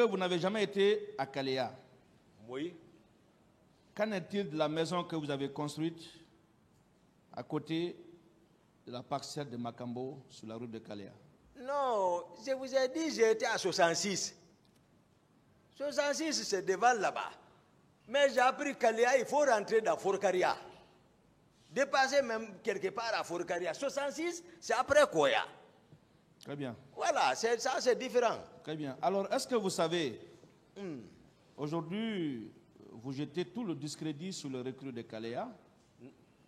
que vous n'avez jamais été à Kalea? Oui. Qu'en est-il de la maison que vous avez construite à côté de la parcelle de Makambo sur la route de Kalea? Non, je vous ai dit, j'ai été à 66. 66, c'est devant là-bas. Mais j'ai appris Kalea, il faut rentrer dans Forcaria. Dépasser même quelque part à Forcaria. 66, c'est après Koya. Très bien. Voilà, ça c'est différent. Très bien. Alors, est-ce que vous savez, aujourd'hui, vous jetez tout le discrédit sur le recrue de Kalea?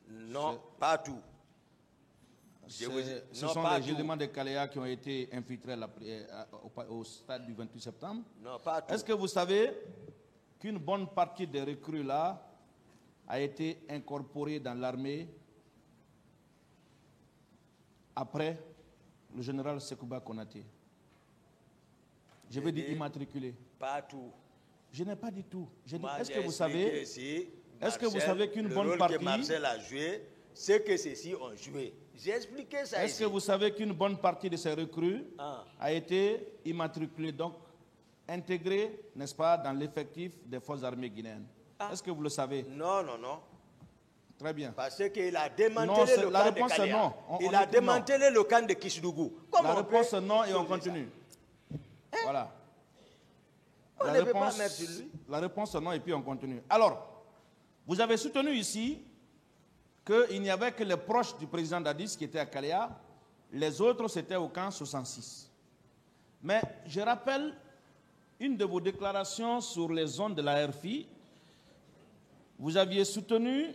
Non, pas tout. Ce sont les éléments de Kalea qui ont été infiltrés au stade du 28 septembre. Non, pas tout. Est-ce que vous savez qu'une bonne partie des recrues là a été incorporée dans l'armée après le général Sekouba Konaté? Je veux dire immatriculé. Pas tout. Je n'ai pas dit tout. Est-ce que vous savez qu'une bonne partie... que Marcel a joué, c'est que ceux-ci ont joué. J'ai expliqué ça Est-ce que vous savez qu'une bonne partie de ces recrues a été immatriculée, donc intégrée, n'est-ce pas, dans l'effectif des forces armées guinéennes? Est-ce que vous le savez? Non, non, non. Très bien. Parce qu'il a démantelé le camp de Kalea. Non. Il a démantelé le camp de Kishidougou. La réponse est non et on continue. Voilà. On ne peut pas mettre sur lui. La réponse est non et puis on continue. Alors, vous avez soutenu ici qu'il n'y avait que les proches du président Dadis qui étaient à Kalea, les autres c'était au camp 66. Mais je rappelle une de vos déclarations sur les zones de la RFI. Vous aviez soutenu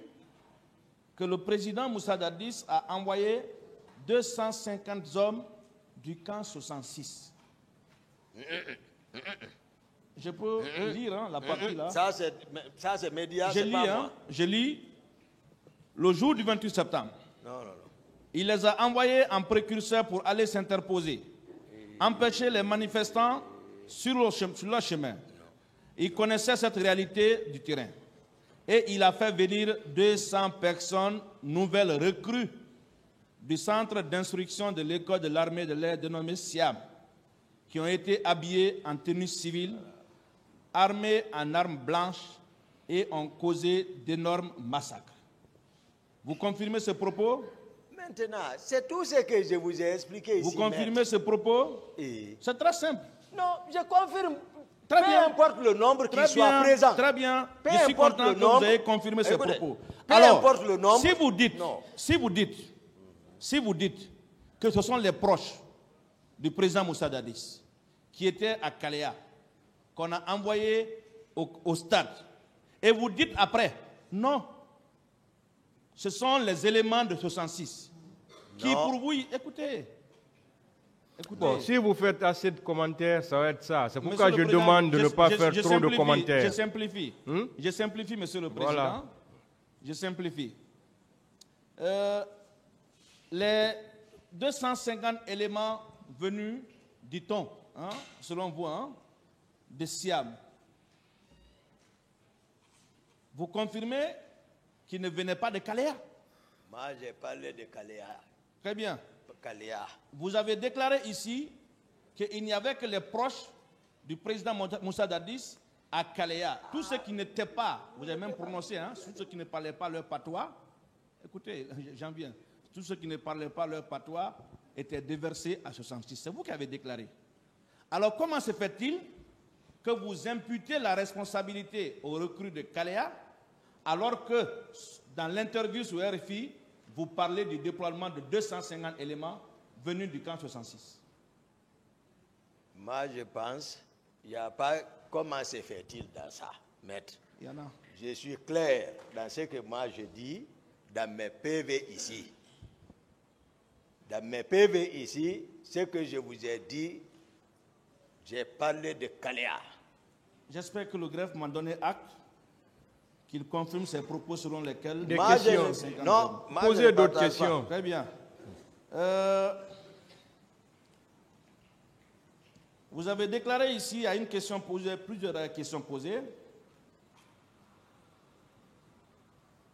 que le président Moussa Dadis a envoyé 250 hommes du camp 66. Je peux lire la partie là. Ça c'est média, c'est pas moi. Je lis le jour du 28 septembre. Non. Il les a envoyés en précurseur pour aller s'interposer, empêcher les manifestants sur leur chemin. Il connaissait cette réalité du terrain. Et il a fait venir 200 personnes nouvelles recrues du centre d'instruction de l'école de l'armée de l'air dénommé Siam, qui ont été habillés en tenue civile, armés en armes blanches et ont causé d'énormes massacres. Vous confirmez ce propos? Maintenant, c'est tout ce que je vous ai expliqué ici. Vous confirmez ce propos? C'est très simple. Non, je confirme. Très peu bien. importe le nombre qui soit présent. Très bien. Peu Je suis importe content le que nombre. vous ayez confirmé ce propos. Peu Alors, importe le nombre. si vous dites que ce sont les proches du président Moussa Dadis qui étaient à Kalea, qu'on a envoyé au stade, et vous dites après, non, ce sont les éléments de 66 qui pour vous, écoutez. Bon, si vous faites assez de commentaires, ça va être ça. C'est pourquoi Monsieur je le Président, demande de ne pas faire trop de commentaires. Je simplifie. Je simplifie, Monsieur le Président. Voilà. Je simplifie. Les 250 éléments venus, dit-on, selon vous, de Siam, vous confirmez qu'ils ne venaient pas de Kalea? Moi, j'ai parlé de Kalea. Très bien. Kalea. Vous avez déclaré ici qu'il n'y avait que les proches du président Moussa Dadis à Kalea. Tous ceux qui n'étaient pas, vous avez même prononcé, tous ceux qui ne parlaient pas leur patois, écoutez, j'en viens, tous ceux qui ne parlaient pas leur patois étaient déversés à 66. C'est vous qui avez déclaré. Alors comment se fait-il que vous imputez la responsabilité aux recrues de Kalea alors que dans l'interview sur RFI, vous parlez du déploiement de 250 éléments venus du camp 66? Moi, je pense, il n'y a pas... Comment se fait-il dans ça, maître? Il y en a. Je suis clair dans ce que moi je dis, dans mes PV ici. Dans mes PV ici, ce que je vous ai dit, j'ai parlé de Kalea. J'espère que le greffe m'a donné acte qu'il confirme ses propos selon lesquels... Des questions. Non, posez d'autres questions. Très bien. Vous avez déclaré ici, à une question posée, plusieurs questions posées,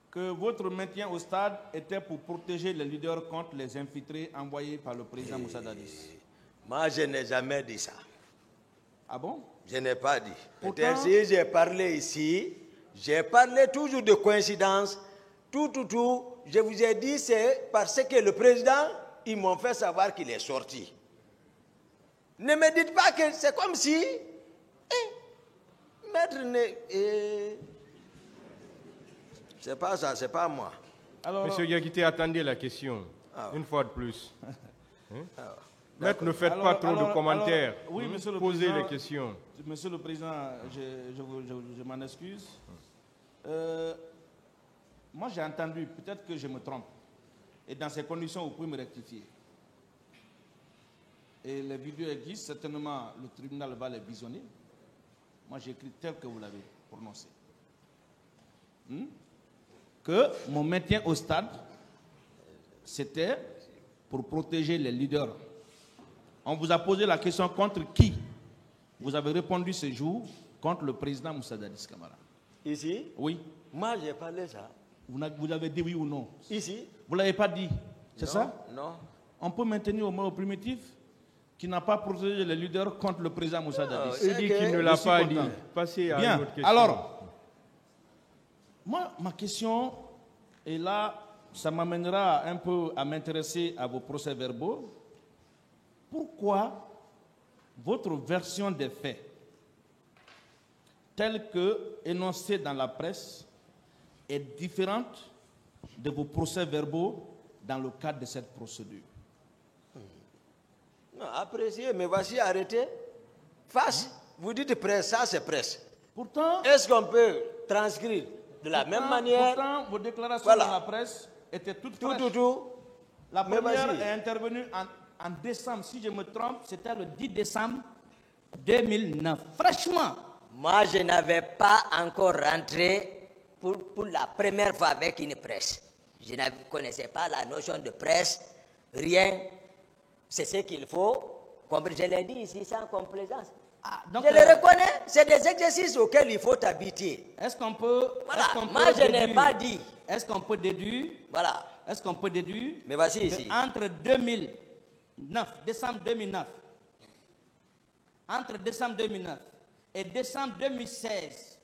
que votre maintien au stade était pour protéger les leaders contre les infiltrés envoyés par le président Moussa Dadis. Moi, je n'ai jamais dit ça. Ah bon? Je n'ai pas dit. Pourtant- Peut-être si j'ai parlé ici, j'ai parlé toujours de coïncidence. Tout. Je vous ai dit, c'est parce que le président, ils m'ont fait savoir qu'il est sorti. Ne me dites pas que c'est comme si... maître, c'est pas ça, c'est pas moi. Alors, Monsieur Yakité, attendez la question. Ah. Une fois de plus. Hein? Maître, ne faites pas alors- trop alors- de commentaires. alors, oui, monsieur le Posez Président. les questions. Monsieur le Président, je m'en excuse. Moi, j'ai entendu, peut-être que je me trompe. Et dans ces conditions, vous pouvez me rectifier. Et les vidéos existent, certainement le tribunal va les visionner. Moi, j'ai écrit tel que vous l'avez prononcé. Que mon maintien au stade, c'était pour protéger les leaders. On vous a posé la question contre qui? Vous avez répondu ce jour contre le président Moussa Dadis Camara. Ici, Oui. moi j'ai parlé ça. Vous avez dit oui ou non? Ici, Vous ne l'avez pas dit. C'est ça? Non. On peut maintenir au moins au primitif qui n'a pas protégé les leaders contre le président Moussa Dadis. C'est Il dit que qu'il ne je l'a suis pas content. dit. Passez à Bien. une autre question. Alors, moi, ma question, et là, ça m'amènera un peu à m'intéresser à vos procès-verbaux. Pourquoi votre version des faits, telle que énoncée dans la presse, est différente de vos procès-verbaux dans le cadre de cette procédure? Non, apprécié, mais voici arrêté. Face, vous dites presse, ça c'est presse. Pourtant, Est-ce qu'on peut transcrire de la même manière? pourtant, vos déclarations Voilà. dans la presse étaient toutes Tout. fraîches. La Mais première vas-y. est intervenue en décembre, si je me trompe, c'était le 10 décembre 2009. Franchement, Moi, je n'avais pas encore rentré pour la première fois avec une presse. Je ne connaissais pas la notion de presse, rien. C'est ce qu'il faut. Comme je l'ai dit ici, sans complaisance. donc, Je le reconnais, c'est des exercices auxquels il faut habiter. est-ce qu'on peut... Voilà, est-ce qu'on moi peut je n'ai déduire- pas dit. Est-ce qu'on peut déduire... Voilà. Est-ce qu'on peut déduire... Mais voici que ici. Entre 2009, décembre 2009, entre décembre 2009 et décembre 2016,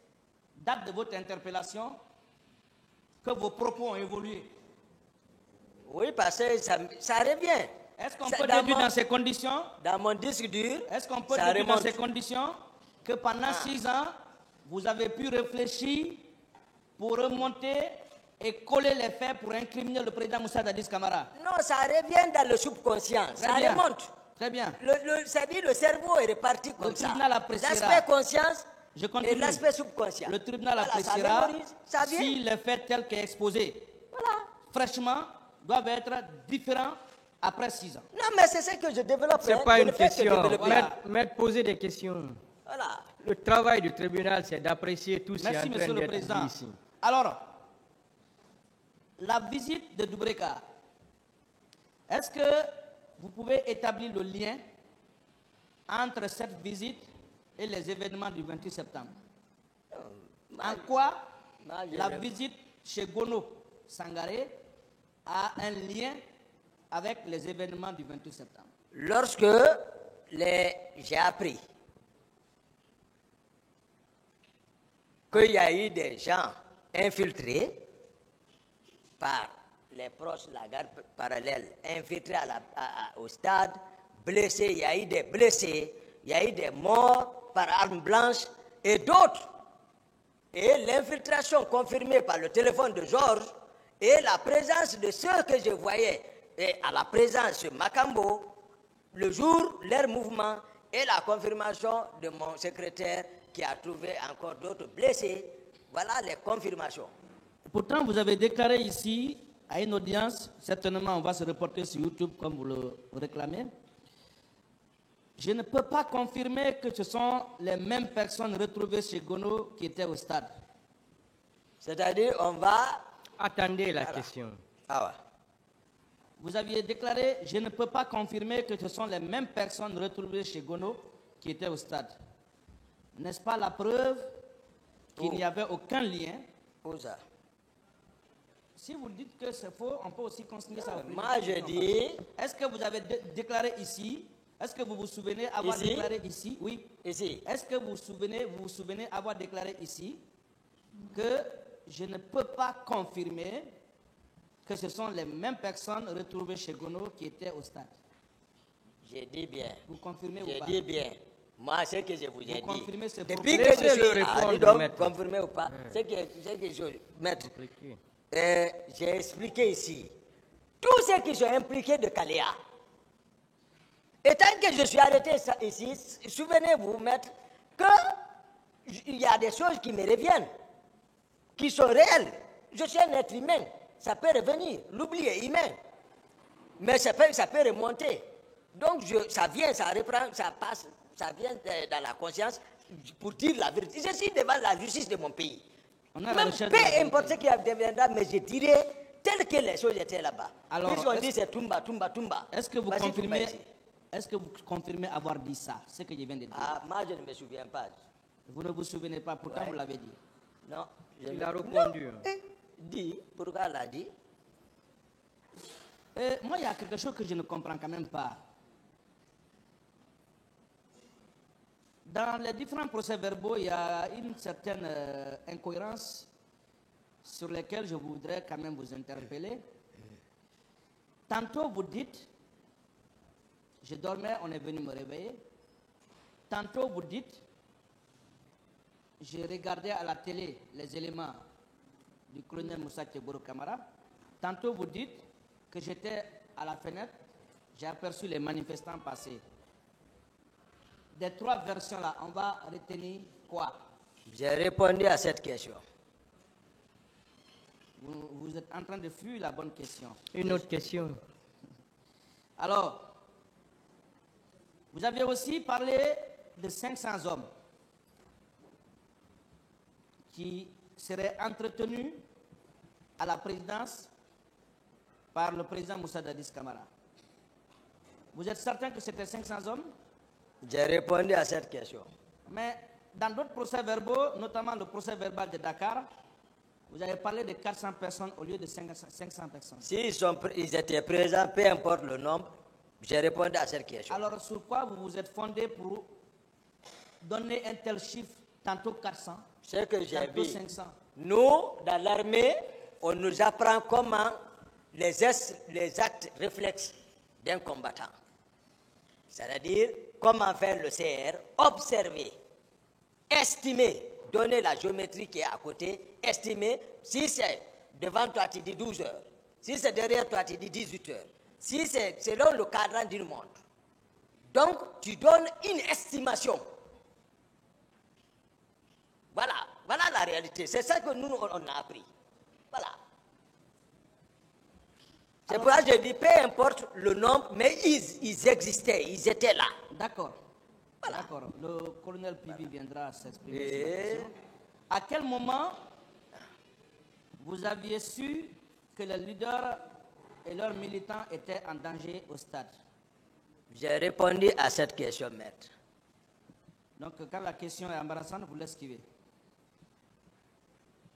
date de votre interpellation, que vos propos ont évolué. Oui, parce que ça revient. Est-ce qu'on Ça, peut dans déduire mon- dans ces conditions? Dans mon disque dur, Est-ce qu'on peut ça déduire dans remonte. ces conditions que pendant 6 ans, vous avez pu réfléchir pour remonter et coller les faits pour incriminer le président Moussa Dadis Camara? Non, ça revient dans le subconscient. Ça Très bien. remonte. Très bien. C'est-à-dire le cerveau est réparti comme ça. tribunal appréciera. L'aspect conscience Je et continue. l'aspect subconscient. Le tribunal Voilà, appréciera ça mémorise, ça vient. si les faits tels qu'exposés, Voilà. fraîchement, doivent être différents après 6 ans. Non, mais c'est ce que je développe. Ce n'est hein. pas Je une ne fais que question. développer. Maître, poser des questions. Voilà. Le travail du tribunal, c'est d'apprécier tout ce qui est Merci, en Monsieur train le d'être Président. dit ici. Alors, la visite de Doubreka, est-ce que vous pouvez établir le lien entre cette visite et les événements du 28 septembre? En quoi Moi, je la rép- visite chez Gono Sangaré a un lien avec les événements du 28 septembre? Lorsque j'ai appris qu'il y a eu des gens infiltrés par les proches de la garde parallèle, infiltrés au stade, blessés, il y a eu des blessés, il y a eu des morts par arme blanche et d'autres. Et l'infiltration confirmée par le téléphone de Georges et la présence de ceux que je voyais, et à la présence de Makambo, le jour, leur mouvement et la confirmation de mon secrétaire qui a trouvé encore d'autres blessés. Voilà les confirmations. Pourtant, vous avez déclaré ici, à une audience, certainement on va se reporter sur YouTube comme vous le réclamez. Je ne peux pas confirmer que ce sont les mêmes personnes retrouvées chez Gono qui étaient au stade. C'est-à-dire, on va... Attendez la question. Ah ouais. Vous aviez déclaré, je ne peux pas confirmer que ce sont les mêmes personnes retrouvées chez Gono qui étaient au stade. N'est-ce pas la preuve qu'il n'y avait aucun lien? Où ça? Si vous dites que c'est faux, on peut aussi considérer ça. Moi, je dis... Est-ce que vous avez déclaré ici Est-ce que vous vous souvenez avoir Ici? déclaré ici? Oui. Ici. Est-ce que vous vous souvenez avoir déclaré ici que je ne peux pas confirmer que ce sont les mêmes personnes retrouvées chez Gono qui étaient au stade? J'ai dit bien. Vous confirmez ou J'ai pas? dit bien. Moi, ce que je vous ai dit. confirmez ce Depuis problème? que je Laissez-le suis... répondre, dis donc, maître. confirmé ou pas. Ce que je... Maître, Compliqué. j'ai expliqué ici. Tous ceux qui sont impliqués de Kalea. Et tant que je suis arrêté ici, souvenez-vous, maître, qu'il y a des choses qui me reviennent, qui sont réelles. Je suis un être humain. Ça peut revenir. L'oubli est humain. Mais ça peut remonter. Donc, ça vient, ça reprend, ça passe, ça vient dans la conscience pour dire la vérité. Je suis devant la justice de mon pays. On a la Même recherche peu de la importe ce qui deviendra, mais je dirais tel que les choses étaient là-bas. Alors, Ils ont dit c'est Tumba. Est-ce que vous Vas-y, confirmez? Tumba ici. Est-ce que vous confirmez avoir dit ça, ce que je viens de dire? Ah, moi, je ne me souviens pas. Vous ne vous souvenez pas, pourtant vous l'avez dit. Non. Il a répondu. Non. Dit. Pourquoi elle a dit? Moi, il y a quelque chose que je ne comprends quand même pas. Dans les différents procès-verbaux, il y a une certaine incohérence sur lesquelles je voudrais quand même vous interpeller. Tantôt vous dites, je dormais, on est venu me réveiller. Tantôt vous dites, j'ai regardé à la télé les éléments du colonel Moussa Tcheboro Kamara. Tantôt vous dites que j'étais à la fenêtre, j'ai aperçu les manifestants passer. Des trois versions-là, on va retenir quoi? J'ai répondu à cette question. Vous êtes en train de fuir la bonne question. Une autre question. Alors, vous aviez aussi parlé de 500 hommes qui seraient entretenus à la présidence par le président Moussa Dadis Camara. Vous êtes certain que c'était 500 hommes? J'ai répondu à cette question. Mais dans d'autres procès-verbaux, notamment le procès-verbal de Dakar, vous avez parlé de 400 personnes au lieu de 500 personnes. Ils étaient présents, peu importe le nombre, j'ai répondu à cette question. Alors, sur quoi vous vous êtes fondé pour donner un tel chiffre, tantôt 400, Ce que j'ai tantôt vu, 500? nous, dans l'armée, on nous apprend comment les actes réflexes d'un combattant. C'est-à-dire, comment faire le CR, observer, estimer, donner la géométrie qui est à côté, estimer, si c'est devant toi, tu dis 12 heures, si c'est derrière toi, tu dis 18 heures, si c'est selon le cadran d'une montre. Donc, tu donnes une estimation. Voilà la réalité. C'est ça que nous, on a appris. Voilà. C'est pour ça que je dis, peu importe le nombre, mais ils existaient, ils étaient là. D'accord. Voilà. D'accord. Le colonel Pibi viendra s'exprimer Et- sur la question. À quel moment vous aviez su que les leaders et leurs militants étaient en danger au stade? J'ai répondu à cette question, maître. Donc, quand la question est embarrassante, vous l'esquivez.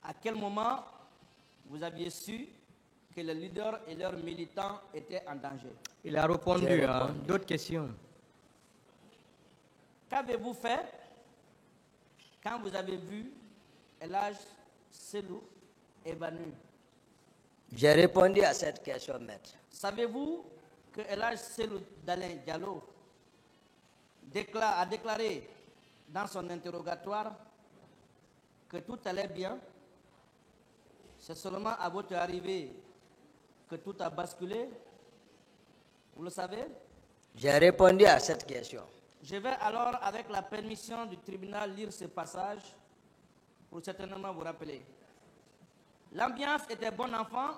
À quel moment vous aviez su que les leaders et leurs militants étaient en danger? Il a répondu. J'ai Hein. répondu. D'autres questions. Qu'avez-vous fait quand vous avez vu Elhaj Selou évanoui? J'ai répondu à cette question, maître. Savez-vous que Elhaj Selou Dalin Diallo a déclaré dans son interrogatoire que tout allait bien? C'est seulement à votre arrivée que tout a basculé? Vous le savez? J'ai répondu à cette question. Je vais alors, avec la permission du tribunal, lire ce passage pour certainement vous rappeler. L'ambiance était bon enfant,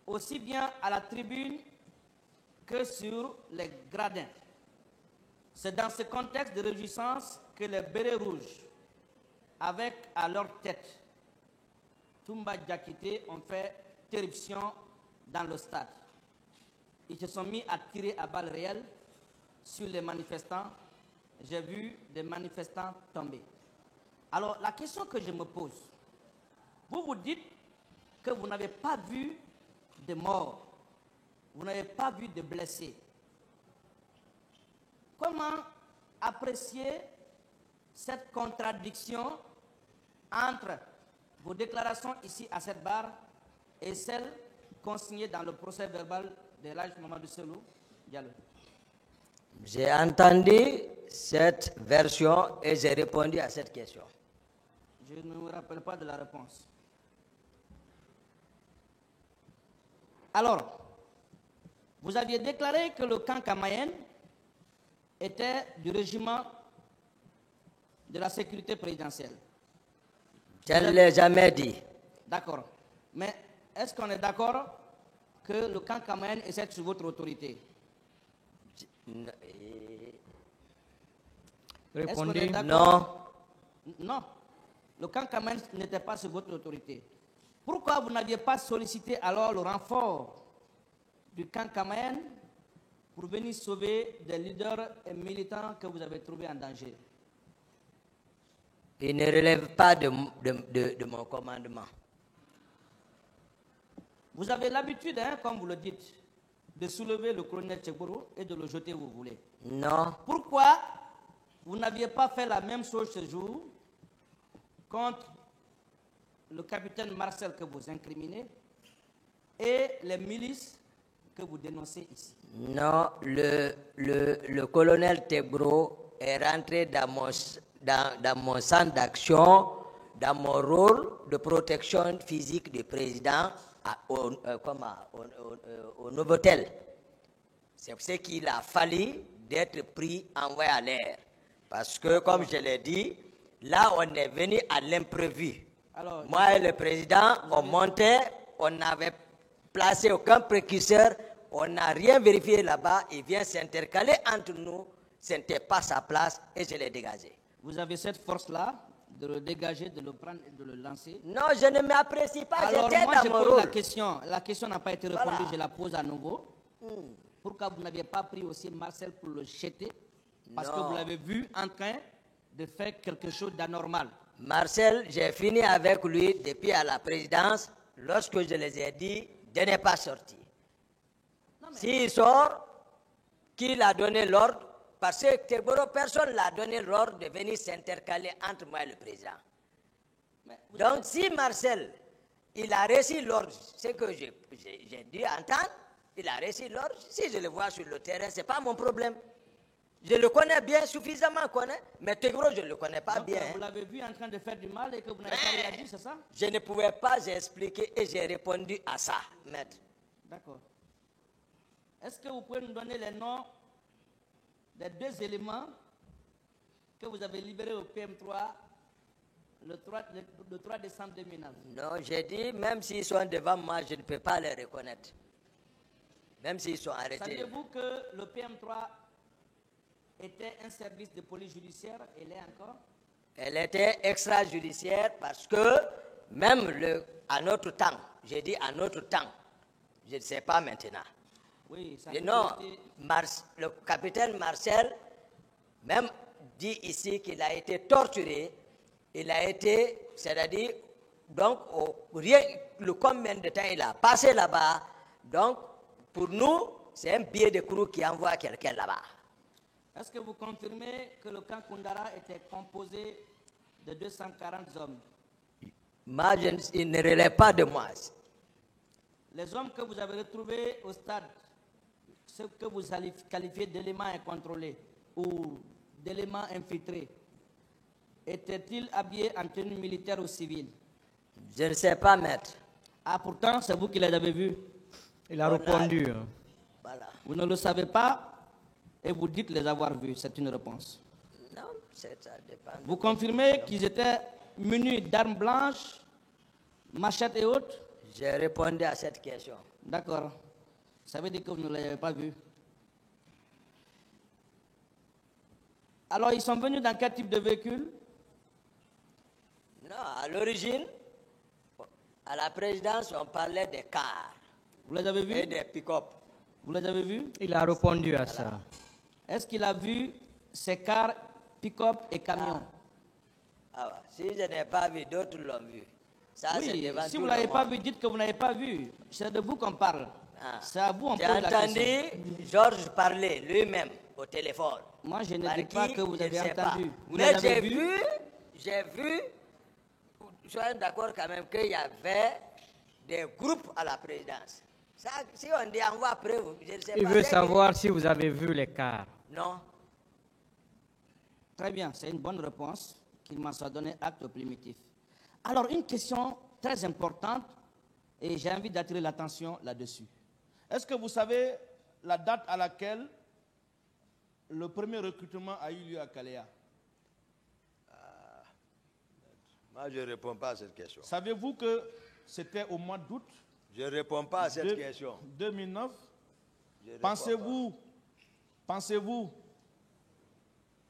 aussi bien à la tribune que sur les gradins. C'est dans ce contexte de réjouissance que les bérets rouges, avec à leur tête Toumba Diakité, ont fait éruption dans le stade. Ils se sont mis à tirer à balles réelles sur les manifestants. J'ai vu des manifestants tomber. Alors, la question que je me pose, vous dites que vous n'avez pas vu de morts, vous n'avez pas vu de blessés. comment apprécier cette contradiction entre vos déclarations ici à cette barre et celles consignées dans le procès verbal de l'Haj Mamadou Selou Diallo? J'ai entendu cette version et j'ai répondu à cette question. Je ne me rappelle pas de la réponse. Alors, vous aviez déclaré que le camp Kamayenne était du régiment de la sécurité présidentielle. Je ne l'ai jamais dit. D'accord. Mais est-ce qu'on est d'accord que le camp Kamayenne est sous votre autorité? Est-ce qu'on est Répondez. d'accord? Non. Le camp Kamayenne n'était pas sous votre autorité. Pourquoi vous n'aviez pas sollicité alors le renfort du camp Kamayenne pour venir sauver des leaders et militants que vous avez trouvés en danger? Il ne relève pas de mon commandement. Vous avez l'habitude, hein, comme vous le dites, de soulever le colonel Tchekbourou et de le jeter où vous voulez. Non. Pourquoi vous n'aviez pas fait la même chose ce jour contre le capitaine Marcel que vous incriminez et les milices que vous dénoncez ici? Non, le colonel Tebro est rentré dans mon centre d'action, dans mon rôle de protection physique du président au Novotel. C'est ce qu'il a fallu d'être pris, envoyé à l'air. Parce que, comme je l'ai dit, là, on est venu à l'imprévu. Moi et le président, on montait, on n'avait placé aucun précurseur, on n'a rien vérifié là-bas, il vient s'intercaler entre nous, ce n'était pas sa place et je l'ai dégagé. Vous avez cette force-là de le dégager, de le prendre et de le lancer? Non, je ne m'apprécie pas, Alors j'étais moi dans je mon pose rôle. la question n'a pas été répondue, Voilà. je la pose à nouveau. Pourquoi vous n'aviez pas pris aussi Marcel pour le jeter? Parce que Non. vous l'avez vu en train de faire quelque chose d'anormal. Marcel, j'ai fini avec lui depuis à la présidence, lorsque je les ai dit de ne pas sortir. S'il sort, qui l'a donné l'ordre? Parce que Teboro, personne ne l'a donné l'ordre de venir s'intercaler entre moi et le président. Donc si Marcel, il a reçu l'ordre, ce que j'ai dû entendre, il a reçu l'ordre, si je le vois sur le terrain, ce n'est pas mon problème. Je le connais bien, suffisamment connais, mais Teboro, je ne le connais pas Donc, bien. vous l'avez vu en train de faire du mal et que vous n'avez pas réagi, c'est ça? Je ne pouvais pas expliquer et j'ai répondu à ça, maître. D'accord. Est-ce que vous pouvez nous donner les noms des deux éléments que vous avez libérés au PM3 le 3 décembre 2009? Non, j'ai dit, même s'ils sont devant moi, je ne peux pas les reconnaître. Même s'ils sont arrêtés. Saviez-vous que le PM3 était un service de police judiciaire et l'est encore? Elle était extrajudiciaire parce que même à notre temps, j'ai dit à notre temps, je ne sais pas maintenant. Oui, ça Et non, le capitaine Marcel, même dit ici qu'il a été torturé, il a été, c'est-à-dire, donc, le combien de temps il a passé là-bas, donc, pour nous, c'est un billet de crew qui envoie quelqu'un là-bas. Est-ce que vous confirmez que le camp Koundara était composé de 240 hommes? Moi, il ne relève pas de moi. Les hommes que vous avez retrouvés au stade, ceux que vous qualifiez d'éléments incontrôlés ou d'éléments infiltrés, étaient-ils habillés en tenue militaire ou civile? Je ne sais pas, maître. Ah, pourtant, c'est vous qui les avez vus. Il a répondu. Voilà. Vous ne le savez pas et vous dites les avoir vus. C'est une réponse. Non, ça dépend. Vous confirmez qu'ils étaient munis d'armes blanches, machettes et autres? J'ai répondu à cette question. D'accord. Ça veut dire que vous ne l'avez pas vu. Alors, ils sont venus dans quel type de véhicule? Non, à l'origine, à la présidence, on parlait des cars Vous les avez et vus? des pick-up. Vous les avez vus? Il a répondu à ça. Est-ce qu'il a vu ces cars, pick-up et camions? Ah, ouais. Si je n'ai pas vu, d'autres l'ont vu. Ça, c'est Oui, devant si tout vous ne le l'avez pas monde. vu, dites que vous n'avez pas vu. C'est de vous qu'on parle. Ah. C'est à vous on J'ai pose la question. entendu Georges parler lui-même. au téléphone. Moi, je ne Par dis pas qui, que vous je avez ne sais pas. entendu. Vous Mais les avez vus? j'ai vu, soyons d'accord quand même qu'il y avait des groupes à la présidence. Ça, si on dit envoie preuve, je ne sais pas. Il veut savoir si vous avez vu les cars. Non. Très bien, c'est une bonne réponse, qu'il m'en soit donné acte au primitif. Alors, une question très importante, et j'ai envie d'attirer l'attention là-dessus. Est-ce que vous savez la date à laquelle le premier recrutement a eu lieu à Kalea? Moi, je ne réponds pas à cette question. Savez-vous que c'était au mois d'août Je ne réponds pas à cette question. 2009? Je réponds Pensez-vous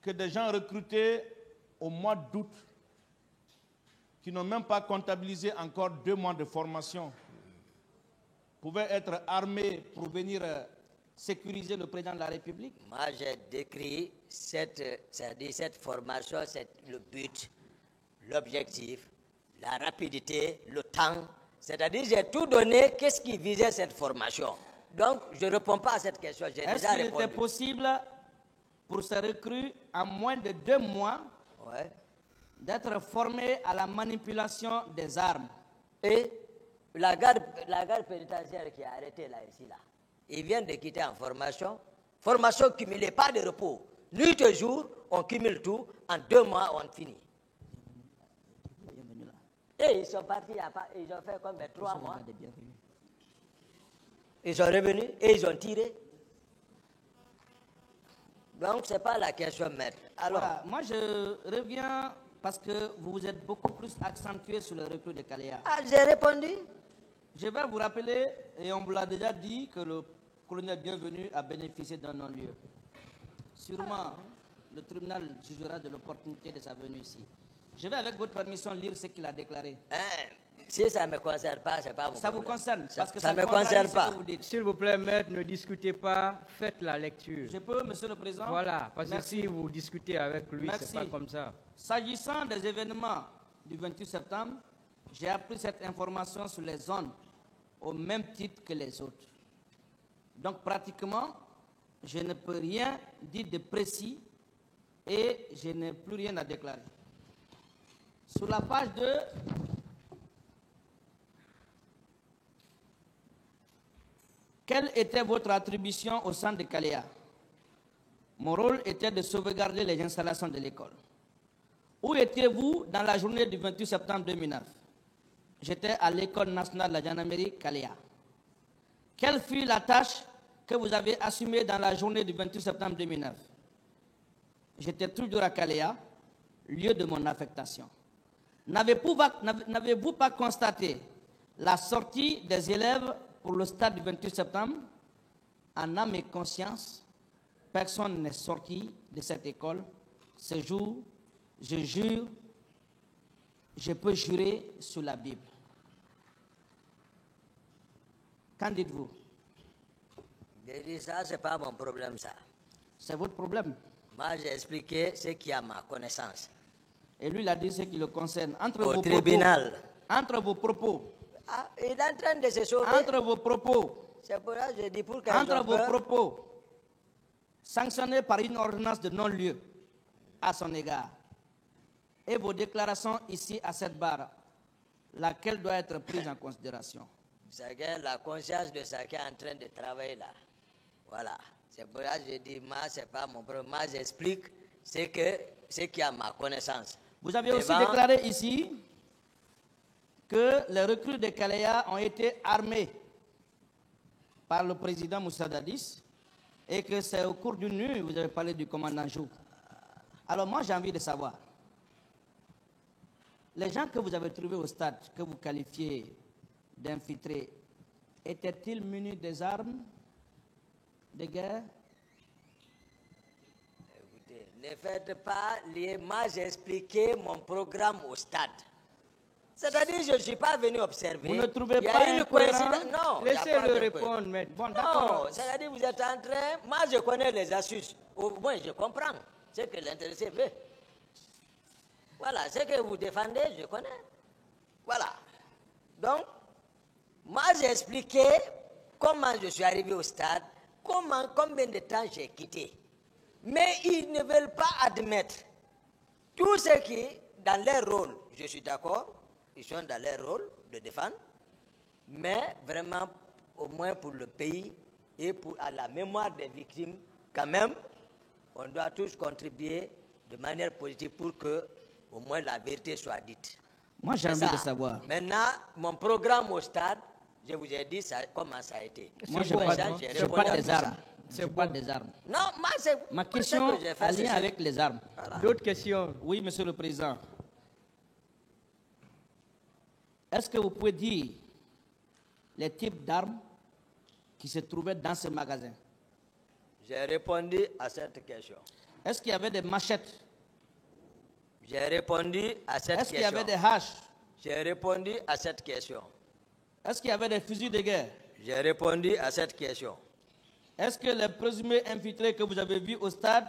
que des gens recrutés au mois d'août, qui n'ont même pas comptabilisé encore 2 mois de formation, pouvaient être armés pour venir sécuriser le président de la République? Moi, j'ai décrit cette formation, c'est le but, l'objectif, la rapidité, le temps. C'est-à-dire, j'ai tout donné, qu'est-ce qui visait cette formation. Donc, je ne réponds pas à cette question, j'ai Est-ce déjà qu'il répondu. était possible pour ces recrues, en moins de 2 mois, Ouais. d'être formés à la manipulation des armes? Et la garde pénitentiaire qui a arrêté là, ici, là, ils viennent de quitter en formation cumulée, pas de repos. Nuit et jour, on cumule tout, en 2 mois, on finit. Et ils sont partis, ils ont fait comme 3 mois. Ils sont revenus et ils ont tiré. Donc, ce n'est pas la question, maître. Alors, Voilà, moi je reviens parce que vous vous êtes beaucoup plus accentué sur le recrue de Kalea. j'ai répondu. Je vais vous rappeler, et on vous l'a déjà dit, que le colonel Bienvenu a bénéficié d'un non-lieu. Sûrement, le tribunal jugera de l'opportunité de sa venue ici. Je vais, avec votre permission, lire ce qu'il a déclaré. Si ça ne me concerne pas, ce n'est pas mon Ça vous problème. concerne, parce que Ça ne me contrarie concerne ce pas. que vous dites. S'il vous plaît, maître, ne discutez pas, faites la lecture. Je peux, monsieur le président? Voilà, parce que Merci. si vous discutez avec lui, Merci. c'est pas comme ça. S'agissant des événements du 28 septembre, j'ai appris cette information sur les zones au même titre que les autres. Donc pratiquement, je ne peux rien dire de précis et je n'ai plus rien à déclarer. Sur la page 2, quelle était votre attribution au centre de Kalea? Mon rôle était de sauvegarder les installations de l'école. Où étiez-vous dans la journée du 28 septembre 2009? J'étais à l'école nationale de la gendarmerie Kalea. Quelle fut la tâche que vous avez assumée dans la journée du 28 septembre 2009? J'étais toujours à Kalea, lieu de mon affectation. N'avez-vous pas constaté la sortie des élèves pour le stade du 28 septembre? En âme et conscience, personne n'est sorti de cette école. Ce jour, je jure, je peux jurer sur la Bible. Qu'en dites-vous? J'ai dit ça, ce n'est pas mon problème, ça. C'est votre problème. Moi, j'ai expliqué ce qui est à ma connaissance. Et lui, il a dit ce qui le concerne. Au tribunal. Entre vos propos. Ah, il est en train de se sauver. Entre vos propos. C'est pour ça que je dis pour qu'ils Entre ont vos peur. propos. Sanctionnés par une ordonnance de non-lieu à son égard. Et vos déclarations ici à cette barre, laquelle doit être prise en considération. Chacun, la conscience de chacun est en train de travailler là. Voilà. C'est pour ça que je dis, moi, ce n'est pas mon problème. Moi, j'explique ce qui est à ma connaissance. Vous avez aussi Devant- déclaré ici que les recrues de Kalea ont été armés par le président Moussa Dadis et que c'est au cours d'une nuit, vous avez parlé du commandant Jou. Alors moi, j'ai envie de savoir, les gens que vous avez trouvés au stade, que vous qualifiez d'infiltrés, étaient-ils munis des armes de guerre? Écoutez, ne faites pas lier. Moi, j'ai expliqué mon programme au stade. C'est-à-dire, je ne suis pas venu observer. Vous ne trouvez Il y a pas une incohérent? coïncidence. Non, il y a pas Laissez-le d'incohérence. répondre, maître. Bon, Non, d'accord. c'est-à-dire, vous êtes en train. Moi, je connais les astuces. Au moins, je comprends ce que l'intéressé veut. Voilà, ce que vous défendez, je connais. Voilà. Donc, moi, j'ai expliqué comment je suis arrivé au stade, combien de temps j'ai quitté. Mais ils ne veulent pas admettre. Tout ce qui, dans leur rôle, je suis d'accord, ils sont dans leur rôle de défendre, mais vraiment, au moins pour le pays et à la mémoire des victimes, quand même, on doit tous contribuer de manière positive pour que, au moins, la vérité soit dite. Moi, j'ai envie de savoir. Maintenant, mon programme au stade, je vous ai dit comment ça a été. Moi, je parle des armes. Je parle des armes. Non, moi, c'est... Ma question a lien avec les armes. Voilà. D'autres questions? Oui, Monsieur le Président. Est-ce que vous pouvez dire les types d'armes qui se trouvaient dans ce magasin? J'ai répondu à cette question. Est-ce qu'il y avait des machettes? J'ai répondu à cette question. Est-ce qu'il y avait des haches? J'ai répondu à cette question. Est-ce qu'il y avait des fusils de guerre? J'ai répondu à cette question. Est-ce que les présumés infiltrés que vous avez vus au stade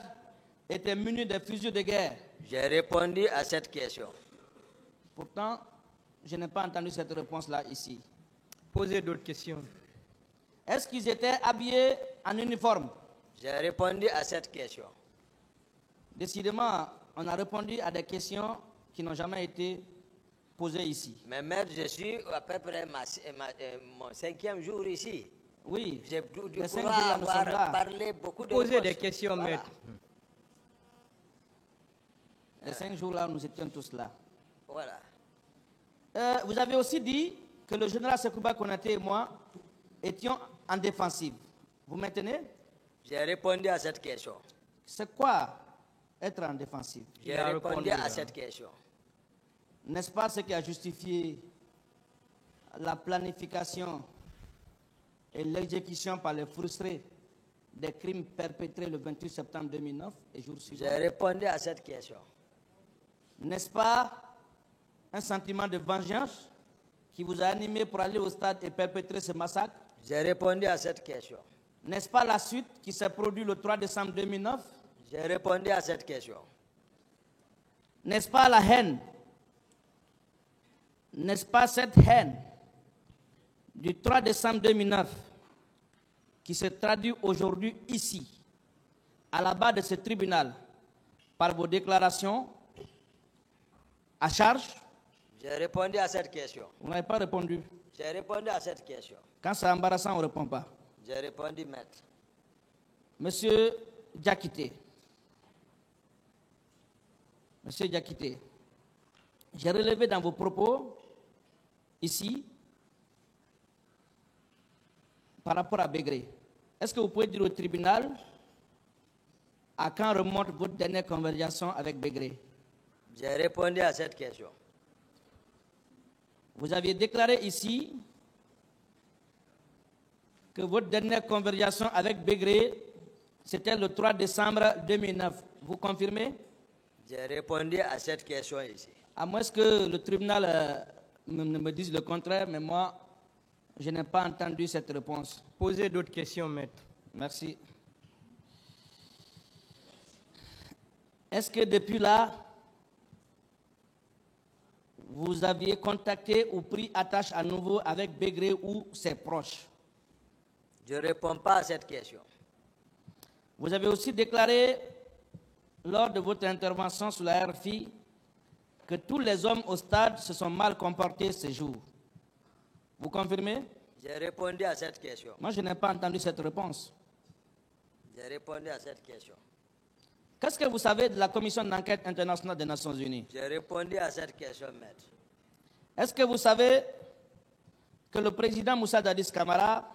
étaient munis de fusils de guerre? J'ai répondu à cette question. Pourtant, je n'ai pas entendu cette réponse-là ici. Posez d'autres questions. Est-ce qu'ils étaient habillés en uniforme? J'ai répondu à cette question. Décidément, on a répondu à des questions qui n'ont jamais été posées ici. Mais maître, je suis à peu près mon 5e jour ici. Oui, J'ai dû les 5 jours là, nous sommes là. parler beaucoup de Posez choses. des questions, Voilà. maître. Les 5 jours là, nous étions tous là. Voilà. Vous avez aussi dit que le général Sekouba Konaté et moi étions en défensive. Vous maintenez? J'ai répondu à cette question. C'est quoi être en défensive? J'ai répondu à cette question. N'est-ce pas ce qui a justifié la planification et l'exécution par les frustrés des crimes perpétrés le 28 septembre 2009 et jour suivant? J'ai répondu à cette question. N'est-ce pas un sentiment de vengeance qui vous a animé pour aller au stade et perpétrer ce massacre? J'ai répondu à cette question. N'est-ce pas la suite qui s'est produite le 3 décembre 2009? J'ai répondu à cette question. N'est-ce pas la haine? N'est-ce pas cette haine du 3 décembre 2009 qui se traduit aujourd'hui ici, à la barre de ce tribunal, par vos déclarations à charge? J'ai répondu à cette question. Vous n'avez pas répondu. J'ai répondu à cette question. Quand c'est embarrassant, on ne répond pas. J'ai répondu, maître. Monsieur Diakité, j'ai relevé dans vos propos, ici, par rapport à Bégré. Est-ce que vous pouvez dire au tribunal à quand remonte votre dernière conversation avec Bégré? J'ai répondu à cette question. Vous aviez déclaré ici que votre dernière conversation avec Bégré, c'était le 3 décembre 2009. Vous confirmez? J'ai répondu à cette question ici. À moins que le tribunal ne me dise le contraire, mais moi, je n'ai pas entendu cette réponse. Posez d'autres questions, maître. Merci. Est-ce que depuis là, vous aviez contacté ou pris attache à nouveau avec Bégré ou ses proches? Je ne réponds pas à cette question. Vous avez aussi déclaré, lors de votre intervention sur la RFI, que tous les hommes au stade se sont mal comportés ce jour. Vous confirmez? J'ai répondu à cette question. Moi, je n'ai pas entendu cette réponse. J'ai répondu à cette question. Qu'est-ce que vous savez de la Commission d'enquête internationale des Nations Unies? J'ai répondu à cette question, maître. Est-ce que vous savez que le président Moussa Dadis Camara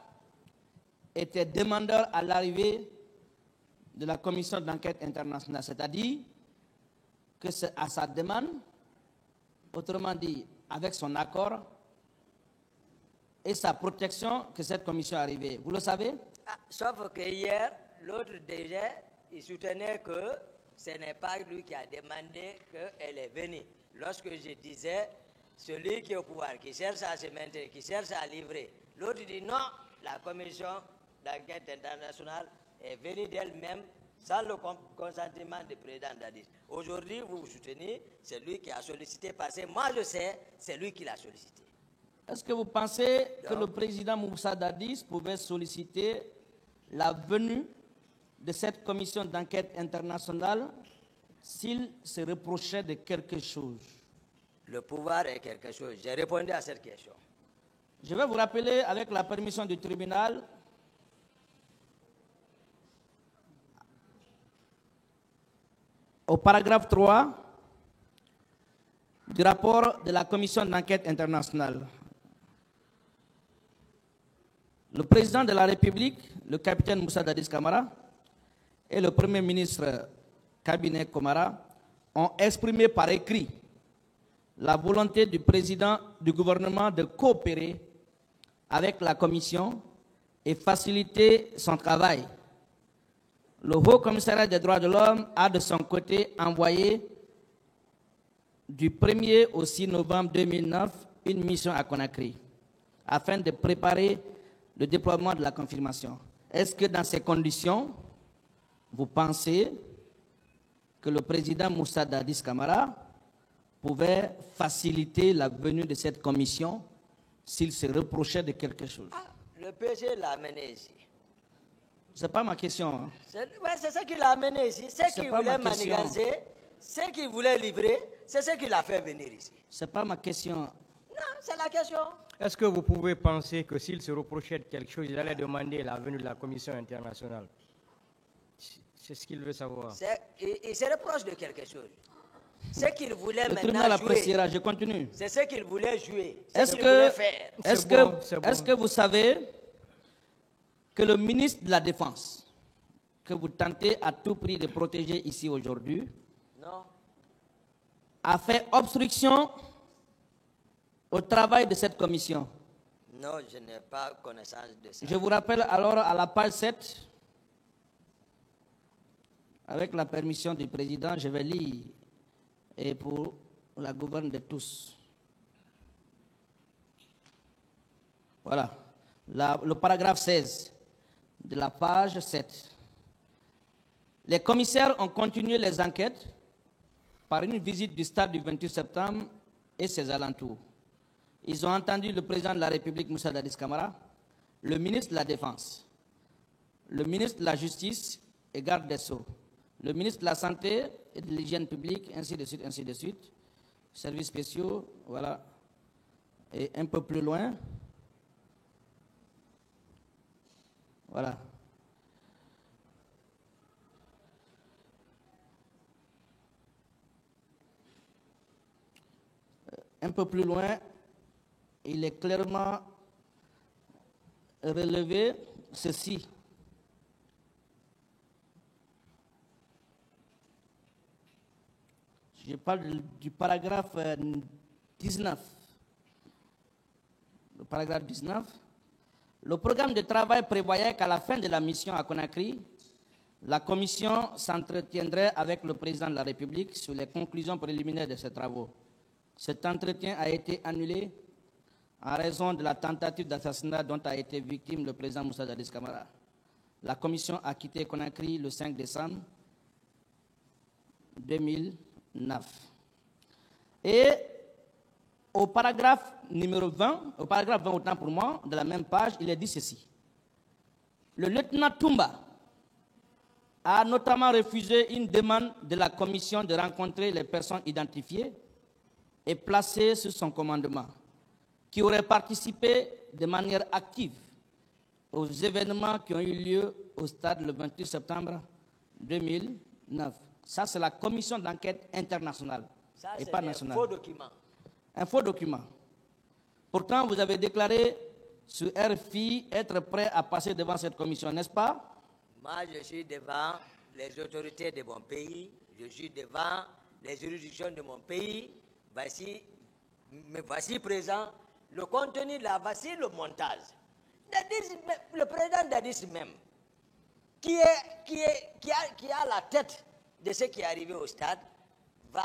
était demandeur à l'arrivée de la Commission d'enquête internationale, c'est-à-dire que c'est à sa demande, autrement dit, avec son accord et sa protection que cette commission est arrivée. Vous le savez? Sauf que hier, l'autre déjà, il soutenait que ce n'est pas lui qui a demandé qu'elle est venue. Lorsque je disais, celui qui est au pouvoir, qui cherche à se maintenir, qui cherche à livrer, l'autre dit non, la commission d'enquête internationale est venue d'elle-même sans le consentement du président Dadis. Aujourd'hui, vous vous soutenez, c'est lui qui a sollicité, parce que moi je sais, c'est lui qui l'a sollicité. Est-ce que vous pensez que le président Moussa Dadis pouvait solliciter la venue de cette commission d'enquête internationale s'il se reprochait de quelque chose? Le pouvoir est quelque chose. J'ai répondu à cette question. Je vais vous rappeler, avec la permission du tribunal, au paragraphe 3 du rapport de la commission d'enquête internationale. Le président de la République, le capitaine Moussa Dadis Camara, et le premier ministre Cabinet Komara ont exprimé par écrit la volonté du président du gouvernement de coopérer avec la commission et faciliter son travail. Le Haut Commissariat des droits de l'homme a de son côté envoyé du 1er au 6 novembre 2009 une mission à Conakry afin de préparer le déploiement de la confirmation. Est-ce que dans ces conditions, vous pensez que le président Moussa Dadis Camara pouvait faciliter la venue de cette commission s'il se reprochait de quelque chose? Le PG l'a amené ici. Ce n'est pas ma question. Hein. C'est ça qu'il a amené ici. C'est qu'il voulait manigancer, c'est qu'il voulait livrer, c'est ce qu'il a fait venir ici. Ce n'est pas ma question. Non, c'est la question. Est-ce que vous pouvez penser que s'il se reprochait de quelque chose, il allait demander la venue de la commission internationale? C'est ce qu'il veut savoir. Il se reproche de quelque chose. Ce qu'il voulait Le maintenant tribunal jouer. appréciera, je continue. C'est ce qu'il voulait jouer. Est-ce que vous savez que le ministre de la Défense, que vous tentez à tout prix de protéger ici aujourd'hui, Non. a fait obstruction au travail de cette commission? Non, je n'ai pas connaissance de ça. Je vous rappelle alors à la page 7, avec la permission du président, je vais lire et pour la gouverne de tous. Voilà, le paragraphe 16 de la page 7. Les commissaires ont continué les enquêtes par une visite du stade du 28 septembre et ses alentours. Ils ont entendu le président de la République, Moussa Dadis Camara, le ministre de la Défense, le ministre de la Justice et garde des Sceaux, le ministre de la Santé et de l'Hygiène publique, ainsi de suite, ainsi de suite. Services spéciaux, voilà. Et un peu plus loin, voilà. Un peu plus loin, il est clairement relevé ceci. Je parle du paragraphe 19. Le paragraphe 19. Le programme de travail prévoyait qu'à la fin de la mission à Conakry, la commission s'entretiendrait avec le président de la République sur les conclusions préliminaires de ses travaux. Cet entretien a été annulé en raison de la tentative d'assassinat dont a été victime le président Moussa Dadis Camara. La commission a quitté Conakry le 5 décembre 2009. Et au paragraphe numéro 20, au paragraphe 20 autant pour moi, de la même page, il est dit ceci. Le lieutenant Toumba a notamment refusé une demande de la commission de rencontrer les personnes identifiées et placées sous son commandement, qui auraient participé de manière active aux événements qui ont eu lieu au stade le 28 septembre 2009. Ça, c'est la commission d'enquête internationale Ça, et c'est pas un nationale. faux document. Un faux document. Pourtant, vous avez déclaré sur RFI être prêt à passer devant cette commission, n'est-ce pas? Moi, je suis devant les autorités de mon pays, je suis devant les juridictions de mon pays. Voici présent le contenu là, voici le montage. Le président Dadis même, qui a la tête de ce qui est arrivé au stade, va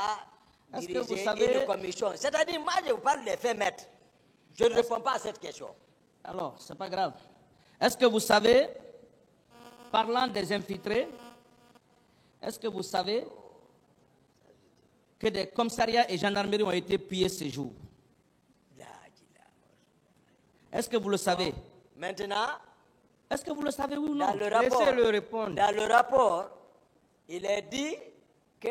diriger une commission. C'est-à-dire, moi, je vous parle des faits maîtres. Je ne réponds pas à cette question. Alors, ce n'est pas grave. Est-ce que vous savez, parlant des infiltrés, est-ce que vous savez que des commissariats et gendarmeries ont été pillés ces jours? Est-ce que vous le savez? Maintenant, Est-ce que vous le savez, oui ou non? Dans le rapport, Laissez-le répondre. Dans le rapport, il est dit que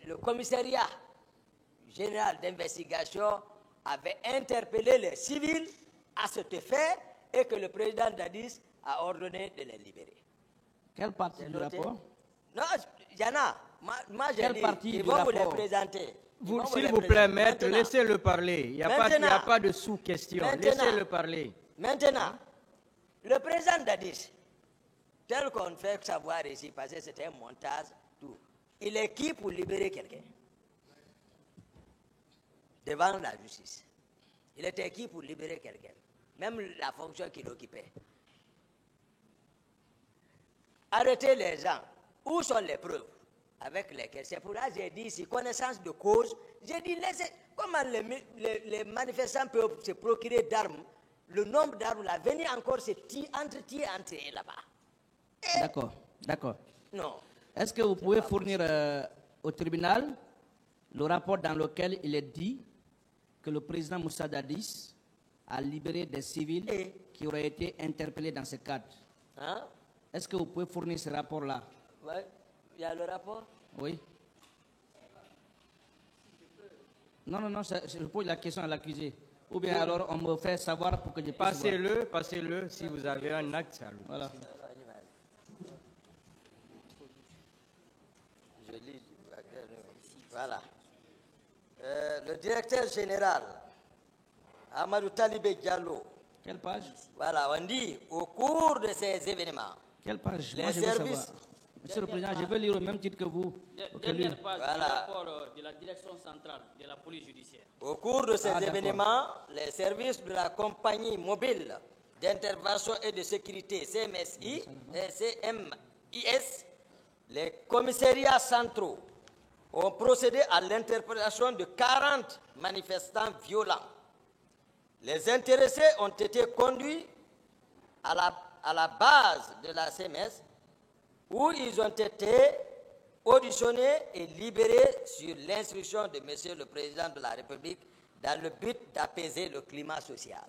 le commissariat général d'investigation avait interpellé les civils à cet effet et que le président Dadis a ordonné de les libérer. Quelle partie du rapport? Non, il y en a. Moi j'ai Quelle dit, partie ils du vont vous les rapport? présenter. S'il vous plaît, maître, laissez-le parler. Il n'y a pas de sous-question. Laissez-le parler. Maintenant, le président Dadis, tel qu'on fait savoir ici, parce que c'était un montage, tout, il est qui pour libérer quelqu'un devant la justice? Il était qui pour libérer quelqu'un? Même la fonction qu'il occupait. Arrêtez les gens. Où sont les preuves avec lesquelles? C'est pour ça que j'ai dit ici, connaissance de cause. J'ai dit, laissez, comment les manifestants peuvent se procurer d'armes? Le nombre d'armes là, venez encore se entretien là-bas. D'accord, d'accord. Non. Est-ce que vous pouvez fournir au tribunal le rapport dans lequel il est dit que le président Moussa Dadis a libéré des civils qui auraient été interpellés dans ce cadre? Hein? Est-ce que vous pouvez fournir ce rapport-là? Oui. Il y a le rapport? Oui. Non, je pose la question à l'accusé. Ou bien alors on me fait savoir pour que je puisse voir. Passez-le si vous avez un acte. Voilà. Je lis. Voilà. Le directeur général, Amadou Talibé Diallo. Quelle page? Voilà, on dit, au cours de ces événements, Quelle page? les Moi, je veux services... savoir. Monsieur le Président, je veux lire au même titre que vous. Dernière page Voilà. du rapport de la direction centrale de la police judiciaire. Au cours de ces d'accord. événements, les services de la compagnie mobile d'intervention et de sécurité CMSI et CMIS, les commissariats centraux, ont procédé à l'interpellation de 40 manifestants violents. Les intéressés ont été conduits à la base de la CMS où ils ont été auditionnés et libérés sur l'instruction de M. le Président de la République dans le but d'apaiser le climat social.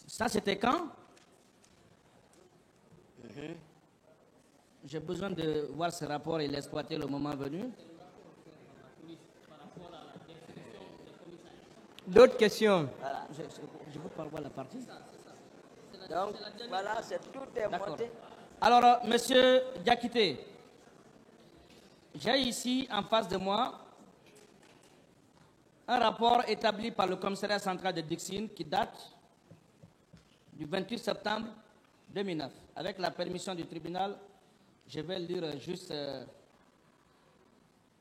Ça, c'était quand? J'ai besoin de voir ce rapport et l'exploiter le moment venu. D'autres questions? Voilà. Je veux pas voir la partie. Donc, voilà, tout est monté. Alors, monsieur Diakité, j'ai ici en face de moi un rapport établi par le commissariat central de Dixine qui date du 28 septembre 2009. Avec la permission du tribunal, je vais lire juste,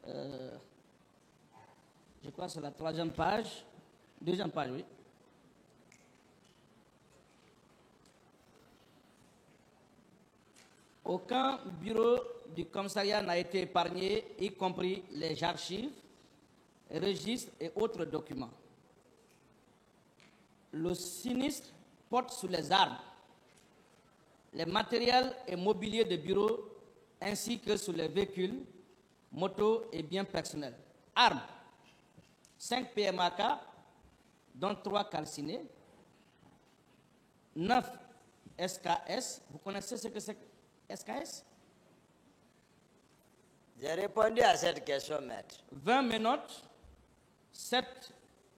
je crois que c'est la deuxième page, oui. Aucun bureau du commissariat n'a été épargné, y compris les archives, registres et autres documents. Le sinistre porte sur les armes, les matériels et mobiliers de bureau, ainsi que sur les véhicules, motos et biens personnels. Armes, 5 PMAK, dont 3 calcinés, 9 SKS. Vous connaissez ce que c'est que SKS? J'ai répondu à cette question, maître. 20 menottes, 7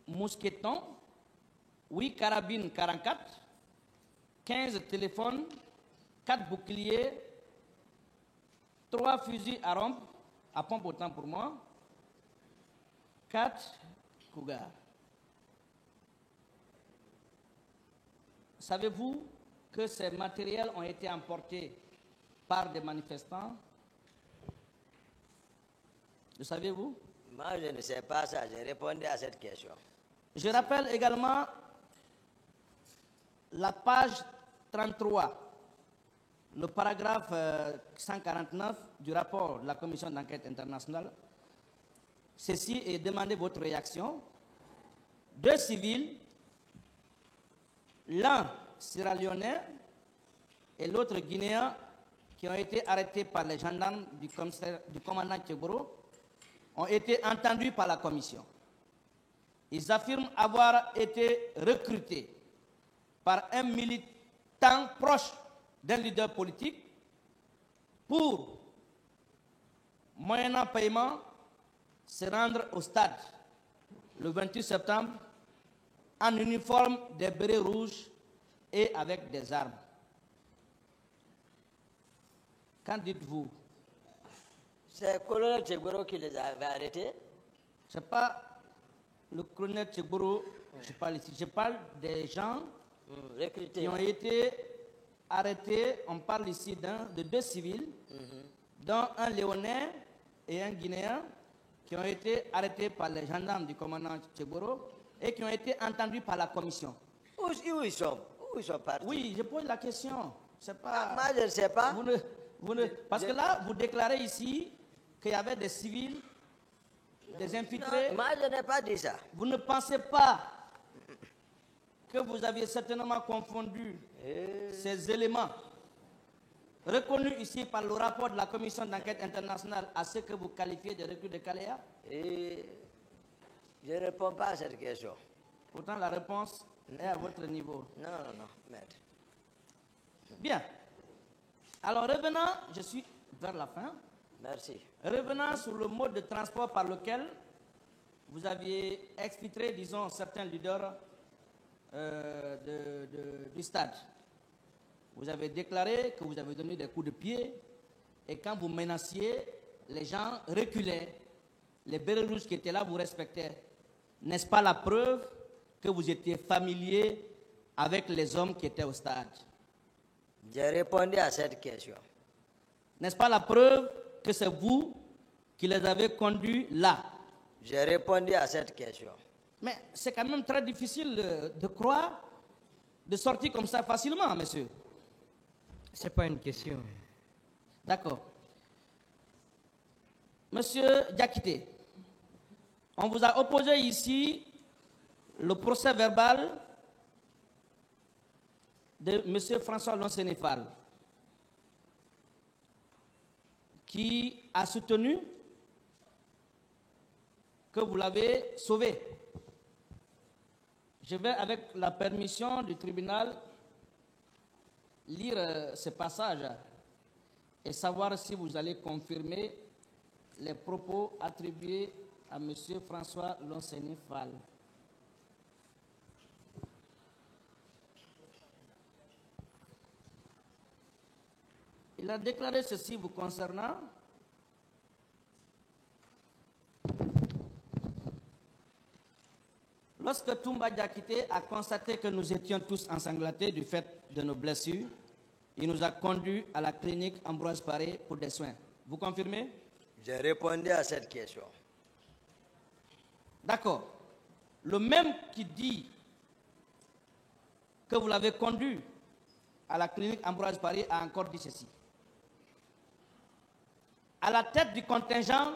mousquetons, 8 carabines 44, 15 téléphones, 4 boucliers, 3 fusils à pompe autant pour moi, 4 cougars. Savez-vous que ces matériels ont été emportés par des manifestants? Le savez-vous? Moi, je ne sais pas ça. J'ai répondu à cette question. Je rappelle également la page 33, le paragraphe 149 du rapport de la commission d'enquête internationale. Ceci est demandé votre réaction. 2 civils, l'un sierra-léonais et l'autre guinéen, qui ont été arrêtés par les gendarmes du commandant Tchegoro, ont été entendus par la commission. Ils affirment avoir été recrutés par un militant proche d'un leader politique pour, moyennant paiement, se rendre au stade le 28 septembre en uniforme des bérets rouges et avec des armes. Qu'en dites-vous? C'est le colonel Tchegboro qui les avait arrêtés. Ce n'est pas le colonel Tchegboro, je parle ici. Je parle des gens Recrutés. qui ont été arrêtés. On parle ici de 2 civils, dont un Léonais et un Guinéen, qui ont été arrêtés par les gendarmes du commandant Tchegboro et qui ont été entendus par la commission. Où ils sont? Où ils sont partis? Oui, je pose la question. C'est pas. Moi, je ne sais pas. Parce que là, vous déclarez ici qu'il y avait des civils, des infiltrés. Non, moi, je n'ai pas dit ça. Vous ne pensez pas que vous aviez certainement confondu ces éléments reconnus ici par le rapport de la commission d'enquête internationale à ce que vous qualifiez de recul de Kalea? Et je ne réponds pas à cette question. Pourtant, la réponse est à votre niveau. Non, maître. Bien. Alors, revenant, je suis vers la fin. Merci. Revenant sur le mode de transport par lequel vous aviez exfiltré, disons, certains leaders du stade. Vous avez déclaré que vous avez donné des coups de pied et quand vous menaciez, les gens reculaient. Les bérets rouges qui étaient là vous respectaient. N'est-ce pas la preuve que vous étiez familier avec les hommes qui étaient au stade? J'ai répondu à cette question. N'est-ce pas la preuve que c'est vous qui les avez conduits là? J'ai répondu à cette question. Mais c'est quand même très difficile de croire, de sortir comme ça facilement, monsieur. Ce n'est pas une question. D'accord. Monsieur Diakité, on vous a opposé ici le procès verbal de monsieur François Lonsénéfal, qui a soutenu que vous l'avez sauvé. Je vais, avec la permission du tribunal, lire ce passage et savoir si vous allez confirmer les propos attribués à M. François Lonsénéfal. Il a déclaré ceci vous concernant. Lorsque Toumba Diakité a constaté que nous étions tous ensanglantés du fait de nos blessures, il nous a conduits à la clinique Ambroise Paré pour des soins. Vous confirmez? J'ai répondu à cette question. D'accord. Le même qui dit que vous l'avez conduit à la clinique Ambroise Paré a encore dit ceci. À la tête du contingent,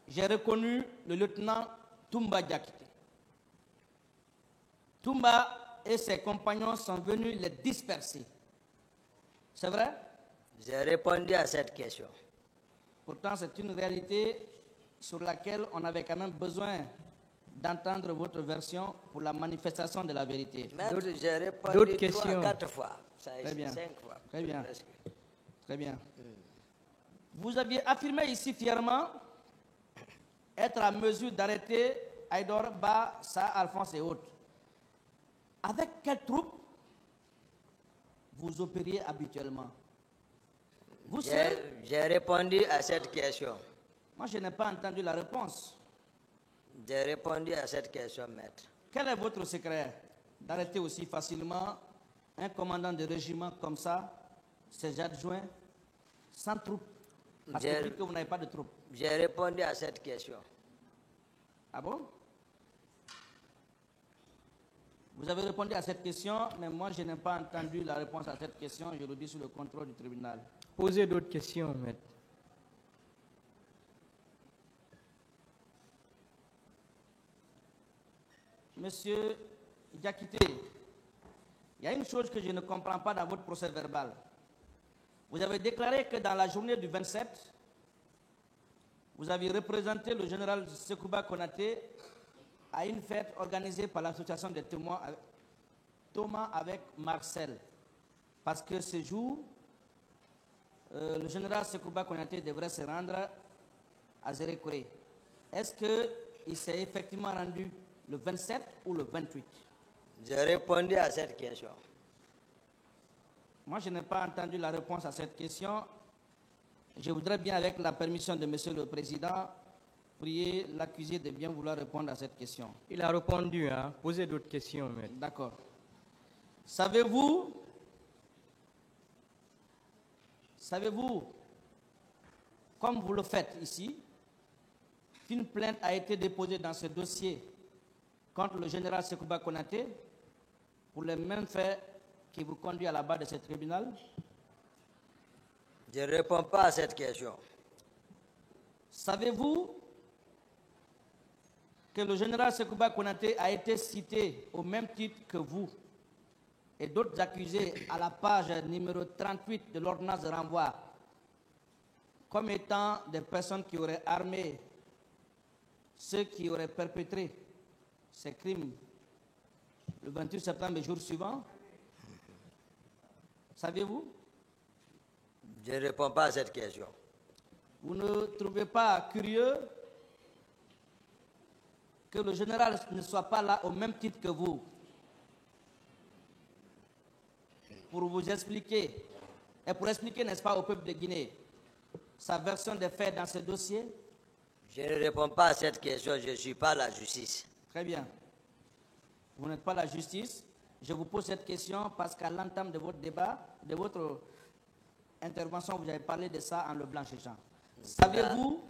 j'ai reconnu le lieutenant Toumba Diakité. Toumba et ses compagnons sont venus les disperser. C'est vrai? J'ai répondu à cette question. Pourtant, c'est une réalité sur laquelle on avait quand même besoin d'entendre votre version pour la manifestation de la vérité. J'ai répondu d'autres 3 questions? 4 fois. Ça Très bien. 5 fois. Très bien. Presque. Très bien. Vous aviez affirmé ici fièrement être à mesure d'arrêter Aïdor, Ba, Sa, Alphonse et autres. Avec quelles troupes vous opériez habituellement? Vous seul? J'ai répondu à cette question. Moi, je n'ai pas entendu la réponse. J'ai répondu à cette question, maître. Quel est votre secret d'arrêter aussi facilement un commandant de régiment comme ça, ses adjoints, sans troupes? Parce que vous dites que vous n'avez pas de troupes. J'ai répondu à cette question. Ah bon? Vous avez répondu à cette question, mais moi je n'ai pas entendu la réponse à cette question, je le dis sous le contrôle du tribunal. Posez d'autres questions, maître. Monsieur Diakité, il y a une chose que je ne comprends pas dans votre procès verbal. Vous avez déclaré que dans la journée du 27, vous avez représenté le général Sekouba Konaté à une fête organisée par l'association des témoins Thomas avec Marcel. Parce que ce jour, le général Sekouba Konaté devrait se rendre à Zérékoré. Est-ce qu'il s'est effectivement rendu le 27 ou le 28? J'ai répondu à cette question. Moi, je n'ai pas entendu la réponse à cette question. Je voudrais bien, avec la permission de Monsieur le Président, prier l'accusé de bien vouloir répondre à cette question. Il a répondu, hein. Posez d'autres questions, maître. D'accord. Savez-vous, comme vous le faites ici, qu'une plainte a été déposée dans ce dossier contre le général Sekouba Konaté pour les mêmes faits qui vous conduit à la barre de ce tribunal? Je ne réponds pas à cette question. Savez-vous que le général Sekouba Konaté a été cité au même titre que vous et d'autres accusés à la page numéro 38 de l'ordonnance de renvoi comme étant des personnes qui auraient armé ceux qui auraient perpétré ces crimes le 28 septembre, le jour suivant? Savez-vous? Je ne réponds pas à cette question. Vous ne trouvez pas curieux que le général ne soit pas là au même titre que vous pour vous expliquer et pour expliquer, n'est-ce pas, au peuple de Guinée sa version des faits dans ce dossier? Je ne réponds pas à cette question, je ne suis pas la justice. Très bien. Vous n'êtes pas la justice. Je vous pose cette question parce qu'à l'entame de votre débat, de votre intervention, vous avez parlé de ça en le blanchissant. Savez-vous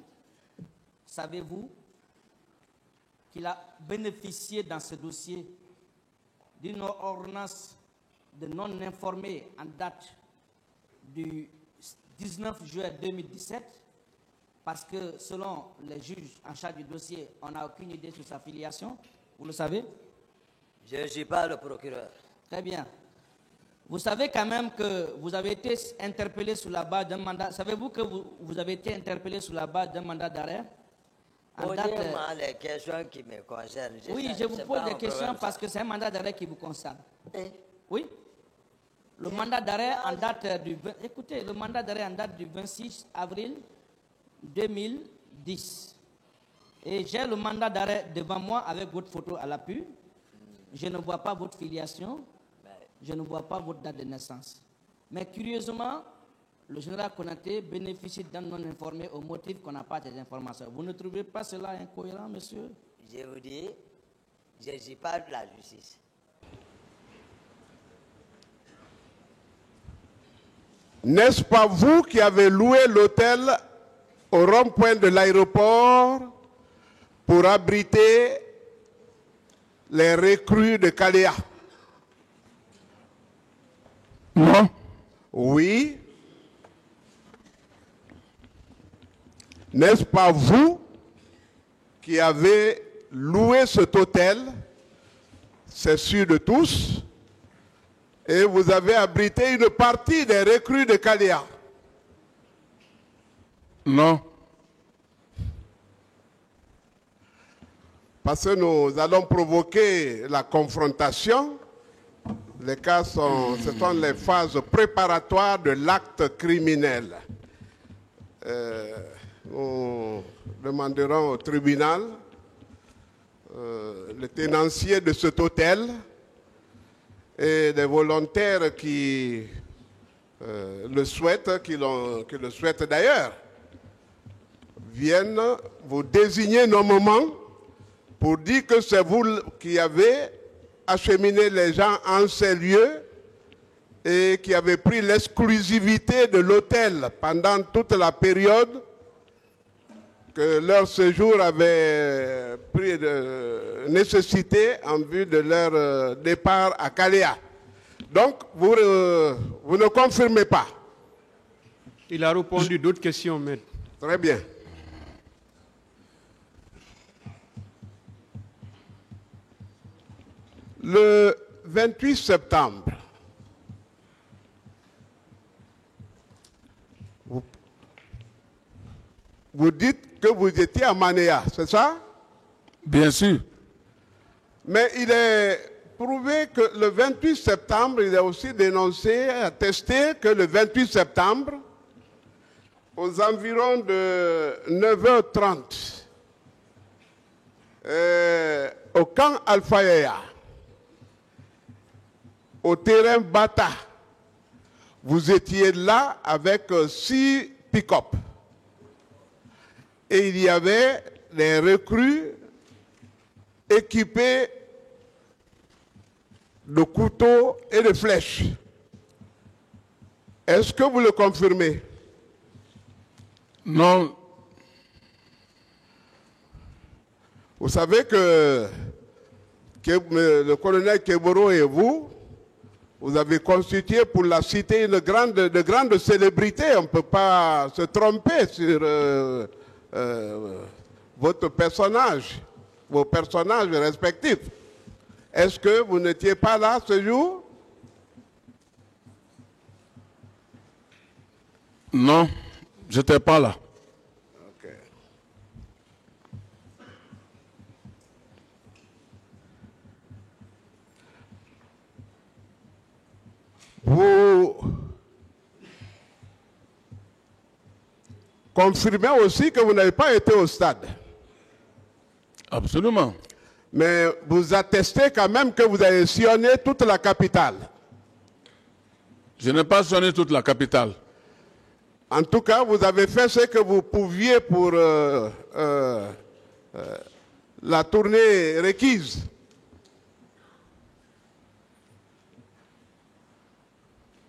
qu'il a bénéficié dans ce dossier d'une ordonnance de non-informé en date du 19 juin 2017, parce que selon les juges en charge du dossier, on n'a aucune idée sur sa filiation, vous le savez? Je ne suis pas le procureur. Très bien. Vous savez quand même que vous avez été interpellé sous la base d'un mandat. Savez-vous que vous avez été interpellé sous la base d'un mandat d'arrêt? Posez-moi les questions qui me concernent. Oui, je vous pose des questions parce que c'est un mandat d'arrêt qui vous concerne. Oui. Le mandat d'arrêt en date du... Écoutez, le mandat d'arrêt en date du 26 avril 2010. Et j'ai le mandat d'arrêt devant moi avec votre photo à l'appui. Je ne vois pas votre filiation. Je ne vois pas votre date de naissance. Mais curieusement, le général Konaté bénéficie d'un non-informé au motif qu'on n'a pas des informations. Vous ne trouvez pas cela incohérent, monsieur? Je vous dis, je ne suis pas de la justice. N'est-ce pas vous qui avez loué l'hôtel au rond-point de l'aéroport pour abriter les recrues de Kalea? Non. Oui. N'est-ce pas vous qui avez loué cet hôtel? C'est sûr de tous. Et vous avez abrité une partie des recrues de Kalea? Non. Parce que nous allons provoquer la confrontation. Les cas ce sont les phases préparatoires de l'acte criminel. Nous demanderons au tribunal le tenancier de cet hôtel et des volontaires qui le souhaitent, qui le souhaitent d'ailleurs, viennent vous désigner nommément pour dire que c'est vous qui avez acheminé les gens en ces lieux et qui avez pris l'exclusivité de l'hôtel pendant toute la période que leur séjour avait pris de nécessité en vue de leur départ à Kalea. Donc, vous ne confirmez pas. Il a répondu d'autres questions, maître. Très bien. Le 28 septembre, vous dites que vous étiez à Manéa, c'est ça? Bien sûr. Mais il est prouvé que le 28 septembre, il a aussi dénoncé, attesté que le 28 septembre, aux environs de 9h30, au camp Alpha Yaya, au terrain Bata, vous étiez là avec 6 pick-up. Et il y avait des recrues équipés de couteaux et de flèches. Est-ce que vous le confirmez? Non. Vous savez que le colonel Keboro et vous avez constitué pour la cité de grandes célébrités. On ne peut pas se tromper sur votre personnage, vos personnages respectifs. Est-ce que vous n'étiez pas là ce jour? Non, je n'étais pas là. Ok. Vous confirmez aussi que vous n'avez pas été au stade. Absolument. Mais vous attestez quand même que vous avez sillonné toute la capitale. Je n'ai pas sillonné toute la capitale. En tout cas, vous avez fait ce que vous pouviez pour la tournée requise.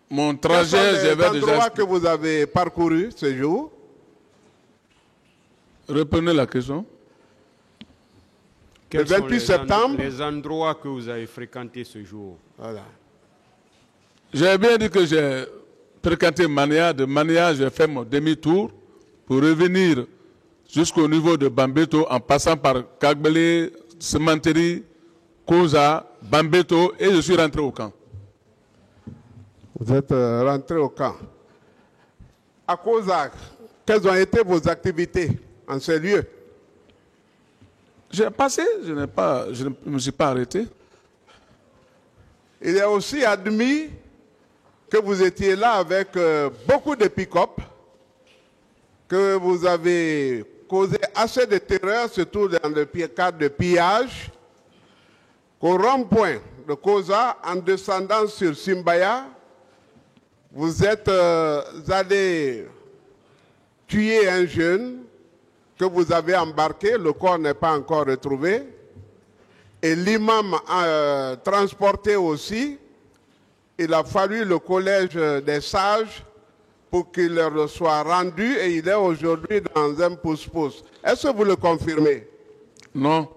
Mon trajet, j'avais déjà... l'endroit que vous avez parcouru ce jour. Reprenez la question. Le 28 septembre. Les endroits que vous avez fréquentés ce jour. Voilà. J'ai bien dit que j'ai fréquenté Mania. De Mania, j'ai fait mon demi-tour pour revenir jusqu'au niveau de Bambeto en passant par Kagbele, Sementeri, Koza, Bambeto et je suis rentré au camp. Vous êtes rentré au camp. À Koza, quelles ont été vos activités en ces lieux? J'ai passé, je ne me suis pas arrêté. Il est aussi admis que vous étiez là avec beaucoup de pick-up, que vous avez causé assez de terreur, surtout dans le cadre de pillage, qu'au rond-point de Koza, en descendant sur Simbaya, vous êtes allé tuer un jeune que vous avez embarqué, le corps n'est pas encore retrouvé, et l'imam a transporté aussi. Il a fallu le collège des sages pour qu'il leur soit rendu et il est aujourd'hui dans un pouce-pouce. Est-ce que vous le confirmez? Non.